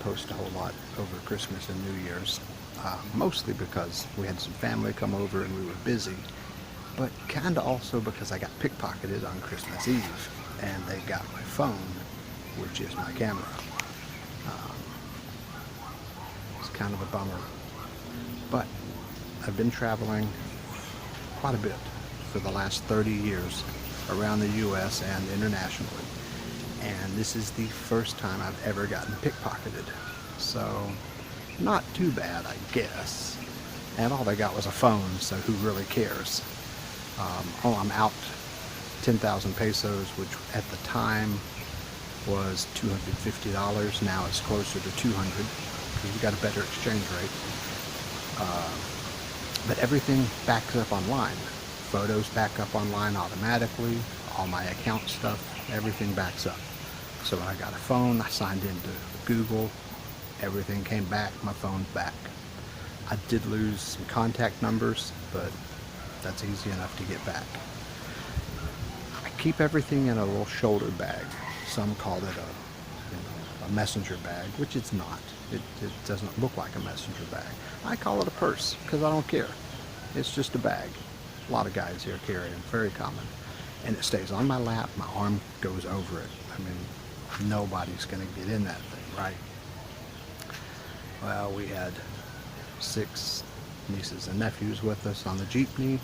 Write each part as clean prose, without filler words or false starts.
post a whole lot over Christmas and New Year's, mostly because we had some family come over and we were busy, but kind of also because I got pickpocketed on Christmas Eve and they got my phone, which is my camera. Um, it's kind of a bummer, but I've been traveling quite a bit for the last 30 years around the U.S. and internationally, and this is the first time I've ever gotten pickpocketed. So not too bad, I guess. And all they got was a phone, so who really cares? I'm out 10,000 pesos, which at the time was $250. Now it's closer to 200 because we got a better exchange rate. But everything backs up online. Photos back up online automatically. All my account stuff, everything backs up. So when I got a phone, I signed into Google. Everything came back. My phone's back. I did lose some contact numbers, but that's easy enough to get back. I keep everything in a little shoulder bag. Some call it a messenger bag, which it's not. It doesn't look like a messenger bag. I call it a purse because I don't care. It's just a bag. A lot of guys here carry them, very common. And it stays on my lap, my arm goes over it. I mean, nobody's gonna get in that thing, right? Well, we had 6 nieces and nephews with us on the Jeepney.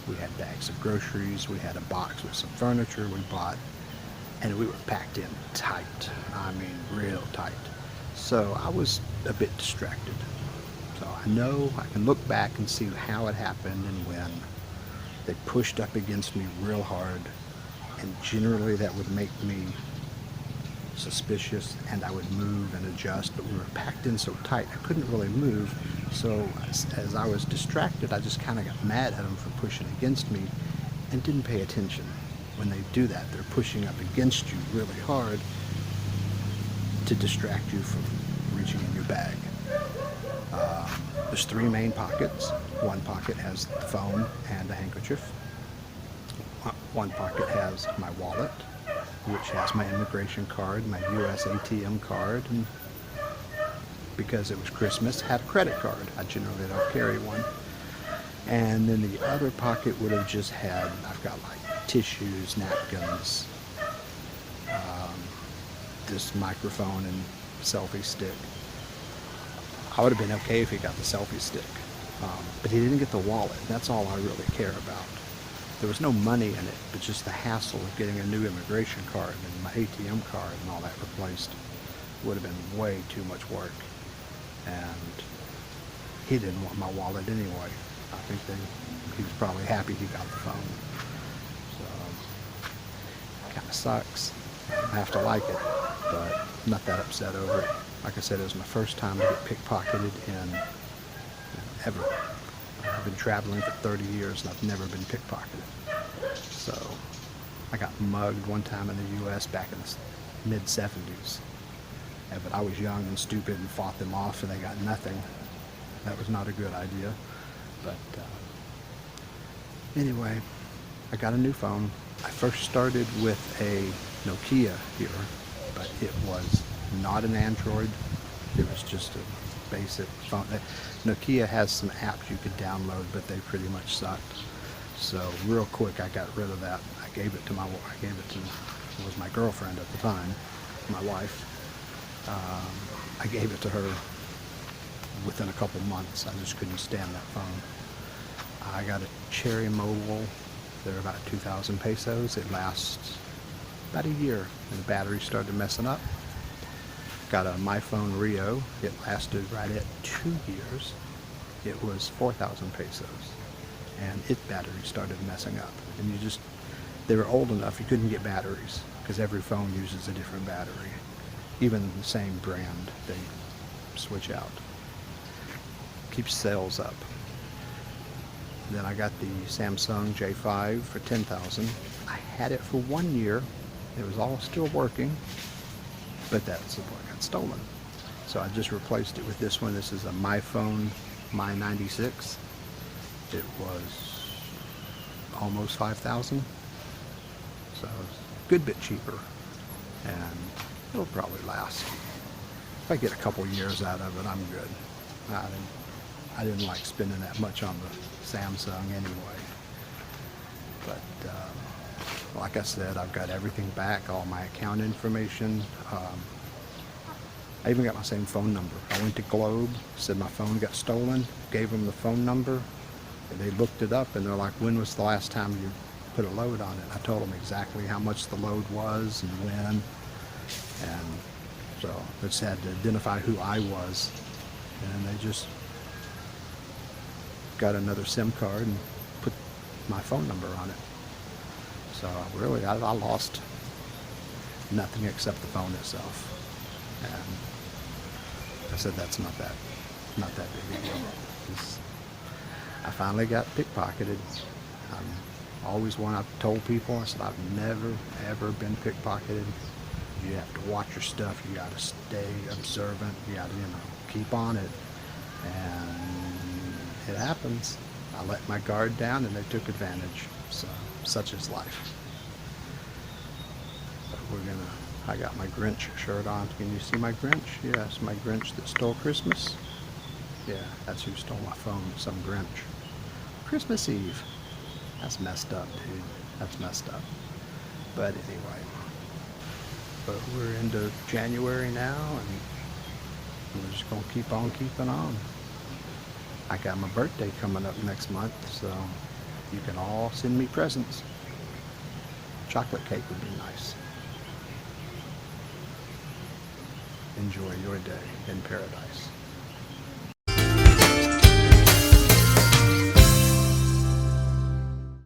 We had bags of groceries, we had a box with some furniture we bought, and we were packed in tight. I mean, real tight. So I was a bit distracted. So I know I can look back and see how it happened and when. They pushed up against me real hard, and generally that would make me suspicious, and I would move and adjust, but we were packed in so tight I couldn't really move. So as I was distracted, I just kind of got mad at them for pushing against me and didn't pay attention. When they do that, they're pushing up against you really hard to distract you from reaching in your bag. There's 3 main pockets. One pocket has the phone and a handkerchief. One pocket has my wallet, which has my immigration card, my US ATM card, and because it was Christmas, had a credit card. I generally don't carry one. And then the other pocket would have just had, I've got like tissues, napkins, this microphone and selfie stick. I would have been okay if he got the selfie stick, but he didn't get the wallet. That's all I really care about. There was no money in it, but just the hassle of getting a new immigration card and my ATM card and all that replaced would have been way too much work. And he didn't want my wallet anyway. I think he was probably happy he got the phone. So, kind of sucks. I have to like it, but I'm not that upset over it. Like I said, it was my first time to get pickpocketed in ever. I've been traveling for 30 years and I've never been pickpocketed. So I got mugged one time in the U.S. back in the mid-70s. Yeah, but I was young and stupid and fought them off and they got nothing. That was not a good idea. But anyway, I got a new phone. I first started with a Nokia here, but it was not an Android. It was just a basic phone. Nokia has some apps you could download, but they pretty much sucked. So real quick, I got rid of that. I gave it to it was my girlfriend at the time, my wife. I gave it to her within a couple months. I just couldn't stand that phone. I got a Cherry Mobile. They're about 2,000 pesos. It lasts about a year, and the battery started messing up. Got a MyPhone Rio. It lasted right at 2 years. It was 4,000 pesos, and its battery started messing up. And they were old enough you couldn't get batteries because every phone uses a different battery. Even the same brand, they switch out. Keeps sales up. Then I got the Samsung J5 for 10,000. I had it for 1 year. It was all still working, but that's what got stolen. So I just replaced it with this one. This is a MyPhone My96. It was almost 5,000. So it's a good bit cheaper, and it'll probably last If I get a couple years out of it, I'm good. I didn't like spending that much on the Samsung anyway. But like I said, I've got everything back, all my account information. I even got my same phone number. I went to Globe, said my phone got stolen, gave them the phone number, and they looked it up, and they're like, when was the last time you put a load on it? I told them exactly how much the load was and when, and so I just had to identify who I was, and they just got another SIM card and put my phone number on it. So really, I lost nothing except the phone itself. And I said that's not that big a deal. I finally got pickpocketed. Always one I've told people, I said I've never ever been pickpocketed. You have to watch your stuff. You got to stay observant. You got to, keep on it. And it happens. I let my guard down, and they took advantage. So such is life. But I got my Grinch shirt on. Can you see my Grinch? Yes, my Grinch that stole Christmas. Yeah, that's who stole my phone, some Grinch. Christmas Eve. That's messed up, dude. That's messed up. But anyway. But we're into January now, and we're just going to keep on keeping on. I got my birthday coming up next month, so you can all send me presents. Chocolate cake would be nice. Enjoy your day in paradise.